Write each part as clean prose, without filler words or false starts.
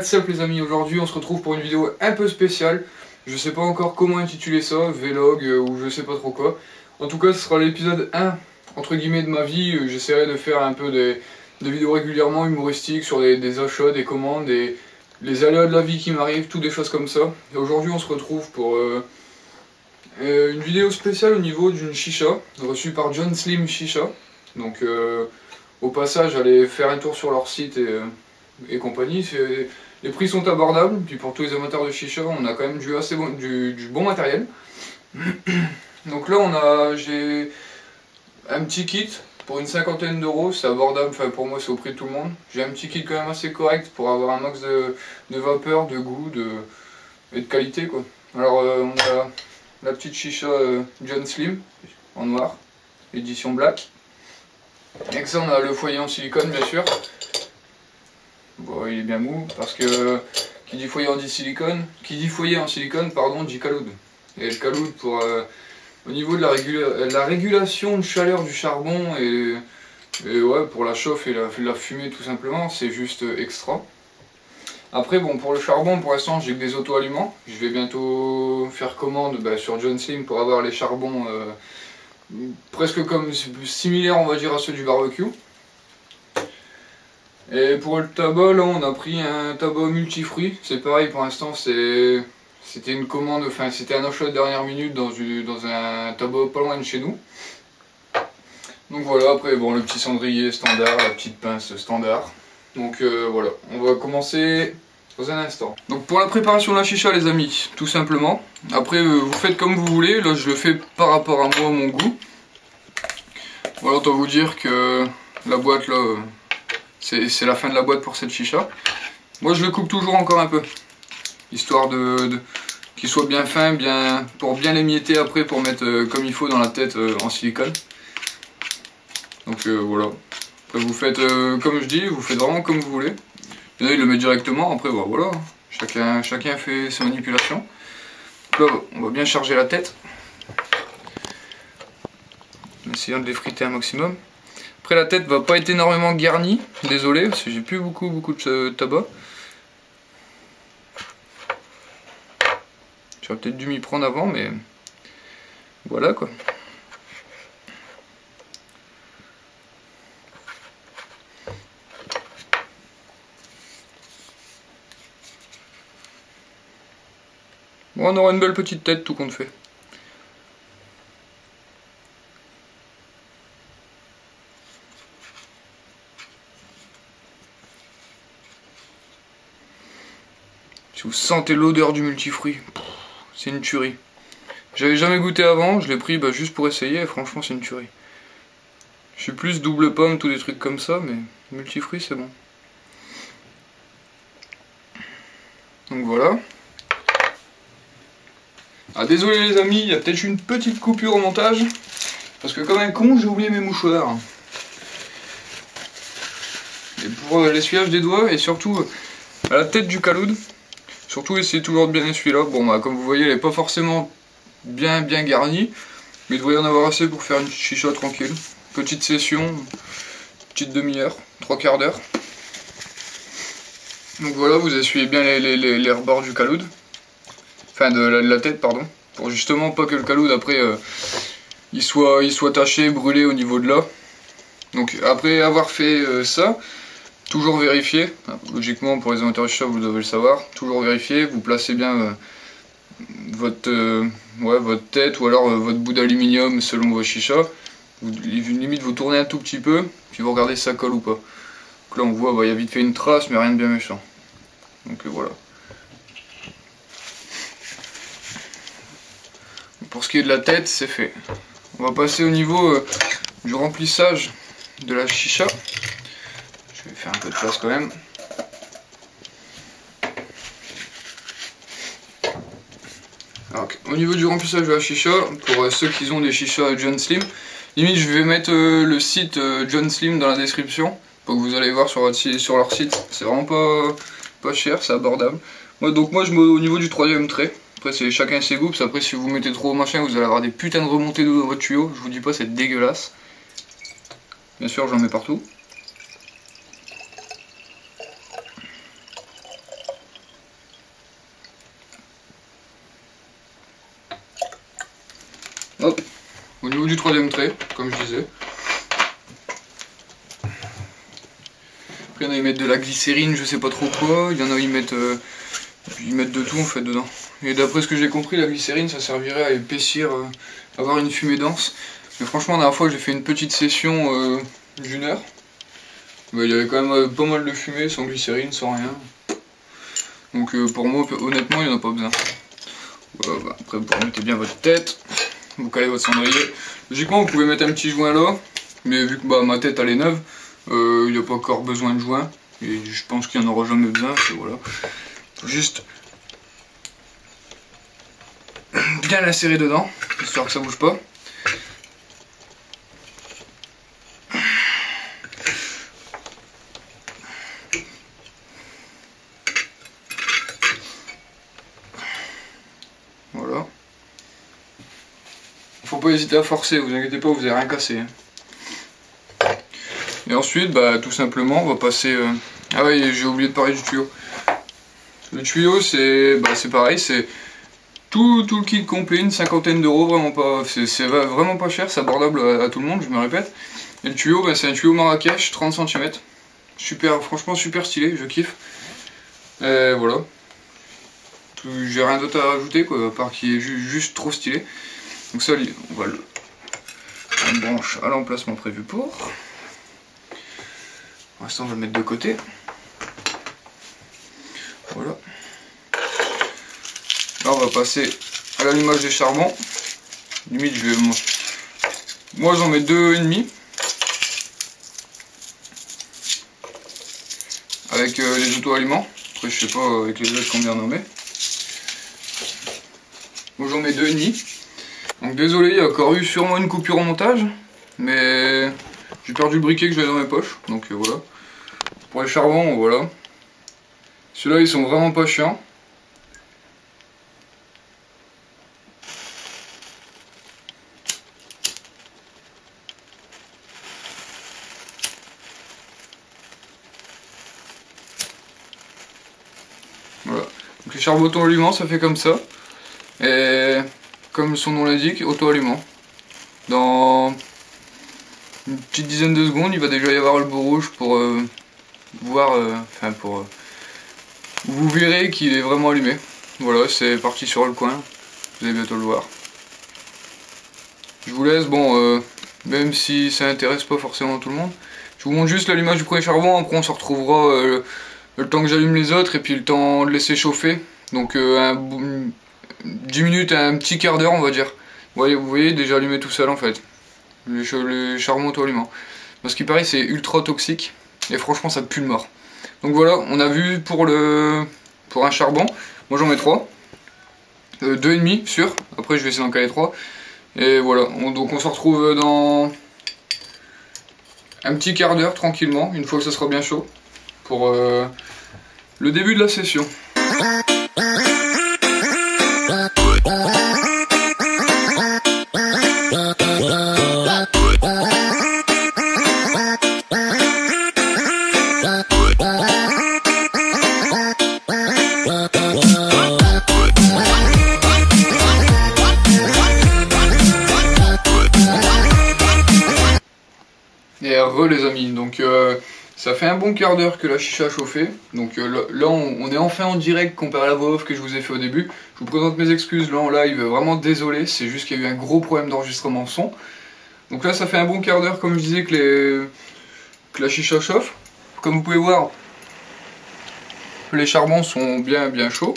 What's up les amis, aujourd'hui on se retrouve pour une vidéo un peu spéciale. Je sais pas encore comment intituler ça, vlog ou je sais pas trop quoi. En tout cas ce sera l'épisode 1 entre guillemets de ma vie. J'essaierai de faire un peu des vidéos régulièrement humoristiques sur des achats, des commandes, les aléas de la vie qui m'arrivent, toutes des choses comme ça. Et aujourd'hui on se retrouve pour une vidéo spéciale au niveau d'une chicha, reçue par John Slim Chicha. Donc au passage allez faire un tour sur leur site et compagnie. Les prix sont abordables, puis pour tous les amateurs de chicha, on a quand même du bon matériel. Donc là j'ai un petit kit pour une cinquantaine d'euros, c'est abordable, enfin pour moi c'est au prix de tout le monde. J'ai un petit kit quand même assez correct pour avoir un max de vapeur, de goût et de qualité quoi. Alors on a la petite chicha John Slim en noir, édition black. Avec ça on a le foyer en silicone bien sûr. Bon, il est bien mou parce que qui dit foyer en silicone, pardon, dit caloud. Et le caloud pour au niveau de la régulation de chaleur du charbon et ouais, pour la chauffe et la fumée tout simplement, c'est juste extra. Après bon, pour le charbon pour l'instant j'ai que des auto-allumants. Je vais bientôt faire commande sur John Slim pour avoir les charbons presque comme similaires on va dire à ceux du barbecue. Et pour le tabac, là on a pris un tabac multifruits, c'est pareil pour l'instant, c'était une commande, enfin c'était un achat de dernière minute dans un tabac pas loin de chez nous. Donc voilà, après bon, le petit cendrier standard, la petite pince standard. Donc voilà, on va commencer dans un instant. Donc pour la préparation de la chicha les amis, tout simplement, après vous faites comme vous voulez, là je le fais par rapport à moi, mon goût. Voilà, autant vous dire que la boîte là... c'est la fin de la boîte pour cette chicha. Moi je le coupe toujours encore un peu, histoire qu'il soit bien fin, pour bien l'émietter après, pour mettre comme il faut dans la tête en silicone. Donc voilà. Après vous faites comme je dis, vous faites vraiment comme vous voulez. Il y en a il le met directement, après voilà. Chacun fait ses manipulations. Donc là on va bien charger la tête. En essayant de l'effriter un maximum. Après la tête va pas être énormément garnie, désolé parce que j'ai plus beaucoup de tabac. J'aurais peut-être dû m'y prendre avant mais voilà quoi. Bon, on aura une belle petite tête tout compte fait. Si vous sentez l'odeur du multifruit, c'est une tuerie. J'avais jamais goûté avant, je l'ai pris juste pour essayer et franchement c'est une tuerie. Je suis plus double pomme, tous des trucs comme ça, mais multifruit c'est bon. Donc voilà. Ah désolé les amis, il y a peut-être une petite coupure au montage, parce que comme un con j'ai oublié mes mouchoirs. Et pour l'essuyage des doigts et surtout à la tête du caloud. Surtout essayez toujours de bien essuyer là. Bon comme vous voyez elle n'est pas forcément bien garnie, mais il devrait y en avoir assez pour faire une chicha tranquille. Petite session, petite demi-heure, 3/4 d'heure. Donc voilà, vous essuyez bien les rebords du caloud. Enfin de la tête pardon. Pour justement pas que le caloud après il soit taché, brûlé au niveau de là. Donc après avoir fait ça, toujours vérifier, logiquement pour les amateurs de chicha vous devez le savoir, toujours vérifier, vous placez bien votre tête ou alors votre bout d'aluminium selon vos chichas, limite vous tournez un tout petit peu, puis vous regardez si ça colle ou pas. Donc là on voit, il y a vite fait une trace mais rien de bien méchant. Donc voilà. Pour ce qui est de la tête, c'est fait. On va passer au niveau du remplissage de la chicha. Je vais faire un peu de place quand même. Alors, au niveau du remplissage de la chicha, pour ceux qui ont des chichas John Slim, limite je vais mettre le site John Slim dans la description pour que vous allez voir sur leur site. C'est vraiment pas cher, c'est abordable. Donc moi je mets au niveau du 3e trait. Après c'est chacun ses goûts, après si vous mettez trop au machin vous allez avoir des putains de remontées d'eau dans votre tuyau. Je vous dis pas, c'est dégueulasse. Bien sûr j'en mets partout. Hop, au niveau du troisième trait, comme je disais. Après, il y en a, ils mettent de la glycérine, je sais pas trop quoi. Il y en a, ils mettent de tout en fait dedans. Et d'après ce que j'ai compris, la glycérine, ça servirait à épaissir, avoir une fumée dense. Mais franchement, la dernière fois, j'ai fait une petite session d'une heure. Il y avait quand même pas mal de fumée, sans glycérine, sans rien. Donc pour moi, honnêtement, il n'y en a pas besoin. Voilà, bah, après, vous mettez bien votre tête, vous calez votre cendrier. Logiquement, vous pouvez mettre un petit joint là, mais vu que bah, ma tête elle est neuve, il n'y a pas encore besoin de joint. Et je pense qu'il n'y en aura jamais besoin, voilà. Faut juste bien l'insérer dedans, histoire que ça bouge pas. Voilà. Faut pas hésiter à forcer, vous inquiétez pas, vous n'allez rien casser. Et ensuite, bah, tout simplement, on va passer... Ah oui, j'ai oublié de parler du tuyau. Le tuyau, c'est pareil, c'est tout le kit complet, une cinquantaine d'euros, vraiment pas, c'est vraiment pas cher, c'est abordable à tout le monde, je me répète. Et le tuyau, bah, c'est un tuyau Marrakech, 30 cm. Super, franchement super stylé, je kiffe. Et voilà. J'ai rien d'autre à rajouter, quoi, à part qu'il est juste trop stylé. Donc ça, on va le branche à l'emplacement prévu pour. Pour l'instant, on va le mettre de côté. Voilà. Là, on va passer à l'allumage des charbons. Limite, moi, j'en mets 2,5. Avec les auto-aliments. Après, je sais pas avec les autres combien on en met. Moi, j'en mets 2,5. Donc, désolé, il y a encore eu sûrement une coupure au montage. Mais j'ai perdu le briquet que j'avais dans mes poches. Donc, voilà. Pour les charbons, voilà. Ceux-là, ils sont vraiment pas chiants. Voilà. Donc les charbons auto-allumants, ça fait comme ça. Et comme son nom l'indique, auto-allumant. Dans une petite dizaine de secondes, il va déjà y avoir le beau rouge pour voir, vous verrez qu'il est vraiment allumé. Voilà, c'est parti sur le coin. Vous allez bientôt le voir. Je vous laisse, bon, même si ça intéresse pas forcément tout le monde. Je vous montre juste l'allumage du premier charbon, après on se retrouvera le temps que j'allume les autres et puis le temps de laisser chauffer. Donc 10 minutes à un petit quart d'heure on va dire. Vous voyez déjà allumé tout seul en fait. Les charbons auto-allumants. Parce qu'il paraît c'est ultra toxique et franchement ça pue le mort. Donc voilà, on a vu pour un charbon. Moi j'en mets 3. 2,5 sûr. Après je vais essayer d'en caler 3. Et voilà, donc on se retrouve dans un petit quart d'heure tranquillement, une fois que ça sera bien chaud, pour le début de la session. Et les amis, donc ça fait un bon quart d'heure que la chicha a chauffé. Donc là on est enfin en direct comparé à la voix off que je vous ai fait au début. Je vous présente mes excuses là en live, vraiment désolé, c'est juste qu'il y a eu un gros problème d'enregistrement son. Donc là ça fait un bon quart d'heure comme je disais que la chicha chauffe. Comme vous pouvez voir, les charbons sont bien chauds.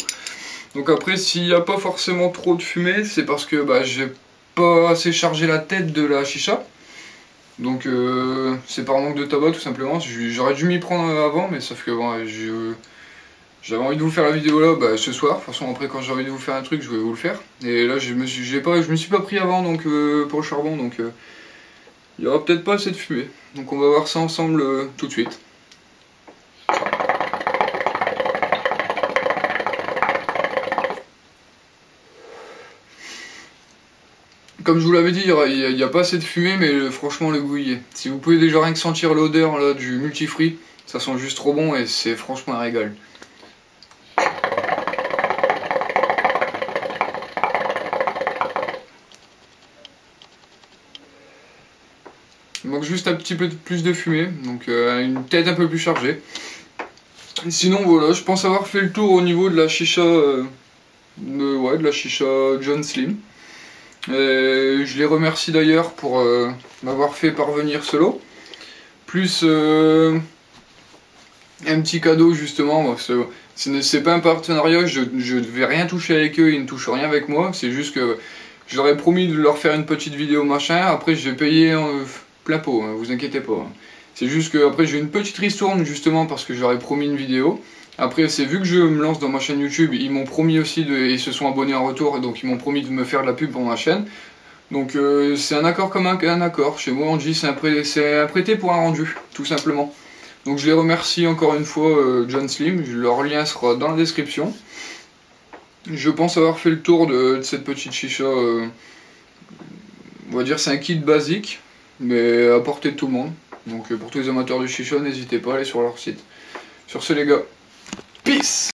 Donc après s'il n'y a pas forcément trop de fumée, c'est parce que bah, j'ai pas assez chargé la tête de la chicha. Donc c'est par manque de tabac tout simplement. J'aurais dû m'y prendre avant, mais sauf que bon, j'avais envie de vous faire la vidéo là ce soir. De toute façon après quand j'ai envie de vous faire un truc je vais vous le faire. Et là je me suis pas pris avant donc pour le charbon, donc il y aura peut-être pas assez de fumée. Donc on va voir ça ensemble tout de suite. Comme je vous l'avais dit, il n'y a pas assez de fumée, mais franchement le goût y est. Si vous pouvez déjà rien que sentir l'odeur là du multifruit, ça sent juste trop bon et c'est franchement un régal. donc juste un petit peu plus de fumée, donc une tête un peu plus chargée. Sinon voilà, je pense avoir fait le tour au niveau de la chicha, de la chicha John Slim. Je les remercie d'ailleurs pour m'avoir fait parvenir ce lot. Plus un petit cadeau justement, c'est pas un partenariat, je ne vais rien toucher avec eux, ils ne touchent rien avec moi, c'est juste que je leur ai promis de leur faire une petite vidéo machin, après je vais payer plein pot, hein, vous inquiétez pas. Hein. C'est juste que après j'ai une petite ristourne justement parce que je leur ai promis une vidéo. Après c'est vu que je me lance dans ma chaîne YouTube, ils m'ont promis aussi ils se sont abonnés en retour et donc ils m'ont promis de me faire de la pub pour ma chaîne. Donc c'est un accord comme un accord, chez moi on dit c'est un prêté pour un rendu, tout simplement. Donc je les remercie encore une fois John Slim, leur lien sera dans la description. Je pense avoir fait le tour de cette petite chicha, on va dire c'est un kit basique, mais à portée de tout le monde. Donc pour tous les amateurs de chicha, n'hésitez pas à aller sur leur site. Sur ce les gars, peace!